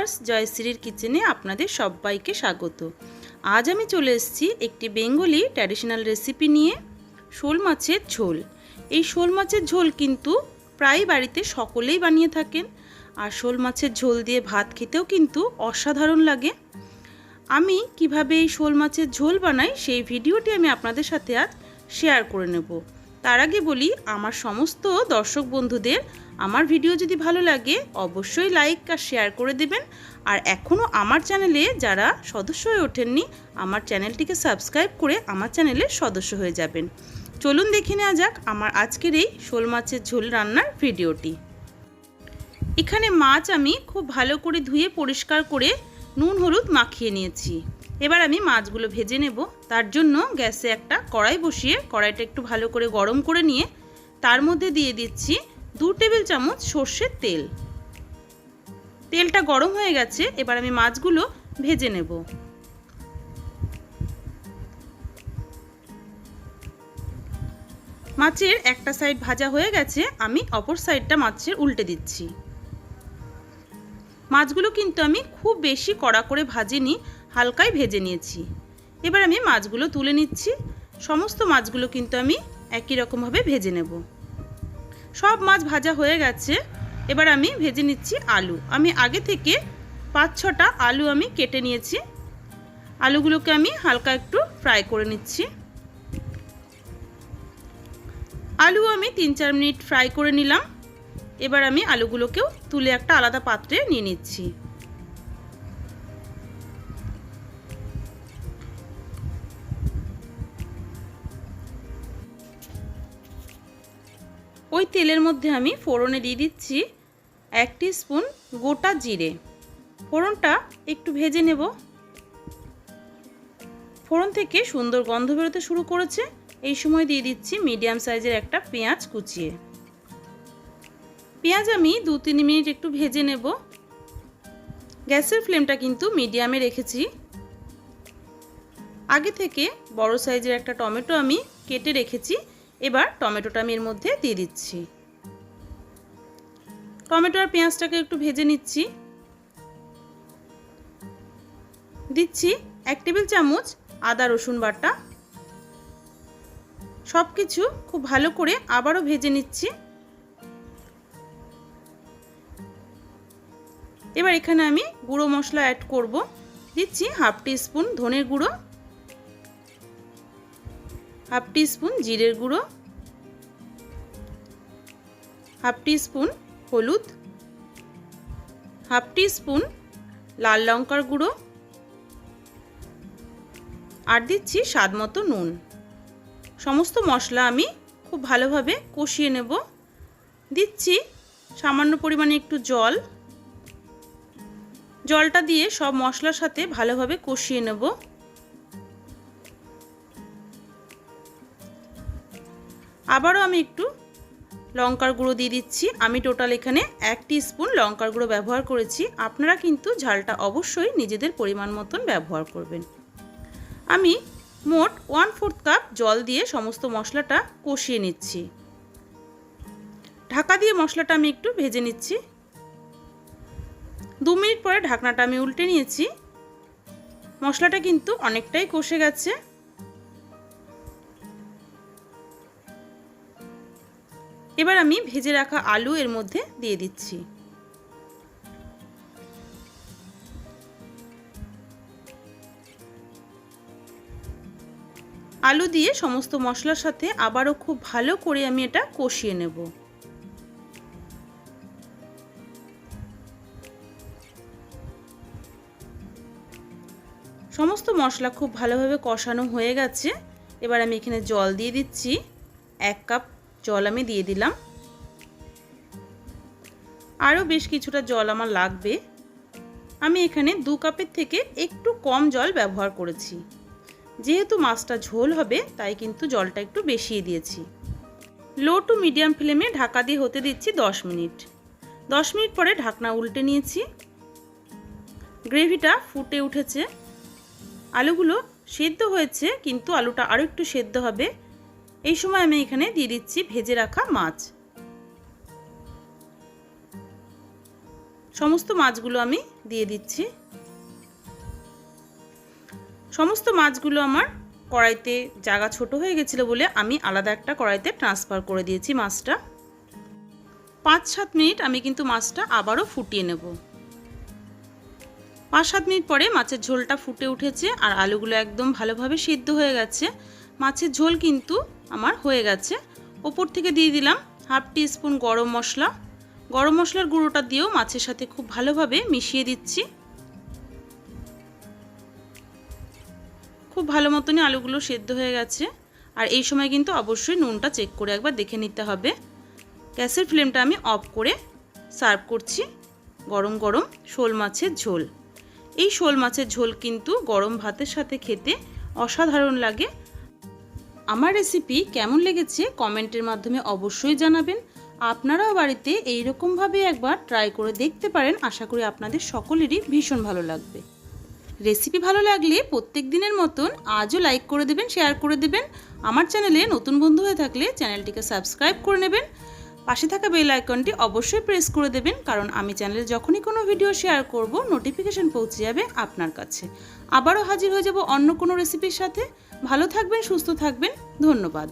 Viewers, জয়শ্রীর কিচেনে আপনাদের সবাইকে স্বাগত। আজ আমি চলে এসেছি একটি বেঙ্গলি ট্র্যাডিশনাল রেসিপি নিয়ে, শোল মাছের ঝোল। এই শোল মাছের ঝোল কিন্তু প্রায় বাড়িতে সকলেই বানিয়ে থাকেন, আর শোল মাছের ঝোল দিয়ে ভাত খেতেও কিন্তু অসাধারণ লাগে। আমি কিভাবে এই শোল মাছের ঝোল বানাই সেই ভিডিওটি আমি আপনাদের সাথে আজ শেয়ার করে নেব। তার আগে বলি, আমার সমস্ত দর্শক বন্ধুদের আমার ভিডিও যদি ভালো লাগে অবশ্যই লাইক আর শেয়ার করে দেবেন। আর এখনও আমার চ্যানেলে যারা সদস্য হয়ে ওঠেননি, আমার চ্যানেলটিকে সাবস্ক্রাইব করে আমার চ্যানেলের সদস্য হয়ে যাবেন। চলুন দেখে নেওয়া যাক আমার আজকের এই শোল মাছের ঝোল রান্নার ভিডিওটি। এখানে মাছ আমি খুব ভালো করে ধুয়ে পরিষ্কার করে নুন হলুদ মাখিয়ে নিয়েছি। এবার আমি মাছগুলো ভেজে নেব। তার জন্য গ্যাসে একটা কড়াই বসিয়ে কড়াইটা একটু ভালো করে গরম করে নিয়ে তার মধ্যে দিয়ে দিচ্ছি 2 টেবিল চামচ সর্ষের তেল। তেলটা গরম হয়ে গেছে, এবার আমি মাছগুলো ভেজে নেব। মাছের একটা সাইড ভাজা হয়ে গেছে, আমি অপর সাইডটা মাছের উল্টে দিচ্ছি। মাছগুলো কিন্তু আমি খুব বেশি কড়া করে ভাজিনি, হালকাই ভেজে নিয়েছি। এবার আমি মাছগুলো তুলে নিচ্ছি। সমস্ত মাছগুলো কিন্তু আমি একই রকমভাবে ভেজে নেব। সব মাছ ভাজা হয়ে গেছে, এবার আমি ভেজে নিচ্ছি আলু। আমি আগে থেকে 5-6টা আলু আমি কেটে নিয়েছি। আলুগুলোকে আমি হালকা একটু ফ্রাই করে নিচ্ছি। আলু আমি 3-4 মিনিট ফ্রাই করে নিলাম। এবার আমি আলুগুলোকেও তুলে একটা আলাদা পাত্রে নিয়ে নিচ্ছি। ওই তেলের মধ্যে আমি ফোড়নে দিয়ে দিচ্ছি 1 টিস্পুন গোটা জিরে। ফোড়নটা একটু ভেজে নেব। ফোড়ন থেকে সুন্দর গন্ধ বেরোতে শুরু করেছে। এই সময় দিয়ে দিচ্ছি মিডিয়াম সাইজের একটা পেঁয়াজ কুচিয়ে। পেঁয়াজ আমি 2-3 মিনিট একটু ভেজে নেব। গ্যাসের ফ্লেমটা কিন্তু মিডিয়ামে রেখেছি। আগে থেকে বড় সাইজের একটা টমেটো আমি কেটে রেখেছি। এবার টমেটোটা আমি এর মধ্যে দিয়ে দিচ্ছি। টমেটো আর পেঁয়াজটাকে একটু ভেজে নিচ্ছি। দিচ্ছি 1 টেবিল চামচ আদা রসুন বাটা। সব কিছু খুব ভালো করে আবারও ভেজে নিচ্ছি। এবার এখানে আমি গুঁড়ো মশলা অ্যাড করব। দিচ্ছি 1/2 টিস্পুন ধনের গুঁড়ো, 1/2 টিস্পুন জিরের গুঁড়ো, 1/2 টিস্পুন হলুদ, 1/2 টিস্পুন লাল লঙ্কার গুঁড়ো, আর দিচ্ছি স্বাদ মতো নুন। সমস্ত মশলা আমি খুব ভালোভাবে কষিয়ে নেব। দিচ্ছি সামান্য পরিমাণে একটু জল। জলটা দিয়ে সব মশলার সাথে ভালোভাবে কষিয়ে নেব। আবারও আমি একটু লঙ্কার গুঁড়ো দিয়ে দিচ্ছি। আমি টোটাল এখানে 1 টিস্পুন লঙ্কার গুঁড়ো ব্যবহার করেছি। আপনারা কিন্তু ঝালটা অবশ্যই নিজেদের পরিমাণ মতন ব্যবহার করবেন। আমি মোট 1/4 কাপ জল দিয়ে সমস্ত মশলাটা কষিয়ে নিচ্ছি। ঢাকা দিয়ে মশলাটা আমি একটু ভেজে নিচ্ছি। 2 মিনিট পরে ঢাকনাটা আমি উল্টে নিয়েছি। মশলাটা কিন্তু অনেকটাই কষে গেছে। এবার আমি ভেজে রাখা আলু এর মধ্যে দিয়ে দিচ্ছি। আলু দিয়ে সমস্ত মশলার সাথে আবারও খুব ভালো করে আমি এটা কষিয়ে নেব। সমস্ত মশলা খুব ভালোভাবে কষানো হয়ে গেছে। এবার আমি এখানে জল দিয়ে দিচ্ছি। 1 কাপ জল আমি দিয়ে দিলাম। আরও বেশ কিছুটা জল আমার লাগবে। আমি এখানে 2 কাপের থেকে একটু কম জল ব্যবহার করেছি। যেহেতু মাছটা ঝোল হবে তাই কিন্তু জলটা একটু বেশিয়ে দিয়েছি। লো টু মিডিয়াম ফ্লেমে ঢাকা দিয়ে হতে দিচ্ছি 10 মিনিট। 10 মিনিট পরে ঢাকনা উল্টে নিয়েছি। গ্রেভিটা ফুটে উঠেছে। আলুগুলো সেদ্ধ হয়েছে, কিন্তু আলুটা আরও একটু সেদ্ধ হবে। এই সময় আমি এখানে দিয়ে দিচ্ছি ভেজে রাখা মাছ। সমস্ত মাছগুলো আমি দিয়ে দিচ্ছি। সমস্ত মাছগুলো আমার কড়াইতে জায়গা ছোট হয়ে গেছিলো বলে আমি আলাদা একটা কড়াইতে ট্রান্সফার করে দিয়েছি মাছটা। 5-7 মিনিট আমি কিন্তু মাছটা আবারও ফুটিয়ে নেব। 5-7 মিনিট পরে মাছের ঝোলটা ফুটে উঠেছে আর আলুগুলো একদম ভালোভাবে সিদ্ধ হয়ে গেছে। মাছের ঝোল কিন্তু আমার হয়ে গেছে। ওপর থেকে দিয়ে দিলাম 1/2 টিস্পুন গরম মশলা। গরম মশলার গুঁড়োটা দিয়েও মাছের সাথে খুব ভালোভাবে মিশিয়ে দিচ্ছি। খুব ভালো মতনই আলুগুলো সেদ্ধ হয়ে গেছে। আর এই সময় কিন্তু অবশ্যই নুনটা চেক করে একবার দেখে নিতে হবে। গ্যাসের ফ্লেমটা আমি অফ করে সার্ভ করছি গরম গরম শোল মাছের ঝোল। এই শোল মাছের ঝোল কিন্তু গরম ভাতের সাথে খেতে অসাধারণ লাগে। আমার রেসিপি কেমন লেগেছে কমেন্টের মাধ্যমে অবশ্যই জানাবেন। আপনারাও বাড়িতে এইরকমভাবে একবার ট্রাই করে দেখতে পারেন। আশা করি আপনাদের সকলেরই ভীষণ ভালো লাগবে। রেসিপি ভালো লাগলে প্রত্যেক দিনের মতন আজও লাইক করে দেবেন, শেয়ার করে দেবেন। আমার চ্যানেলে নতুন বন্ধু হয়ে থাকলে চ্যানেলটিকে সাবস্ক্রাইব করে নেবেন। পাশে থাকা বেল আইকনটি অবশ্যই প্রেস করে দেবেন, কারণ আমি চ্যানেলে যখনই কোনো ভিডিও শেয়ার করব নোটিফিকেশন পৌঁছে যাবে আপনার কাছে। আবারও হাজির হয়ে যাব অন্য কোনো রেসিপির সাথে। ভালো থাকবেন, সুস্থ থাকবেন। ধন্যবাদ।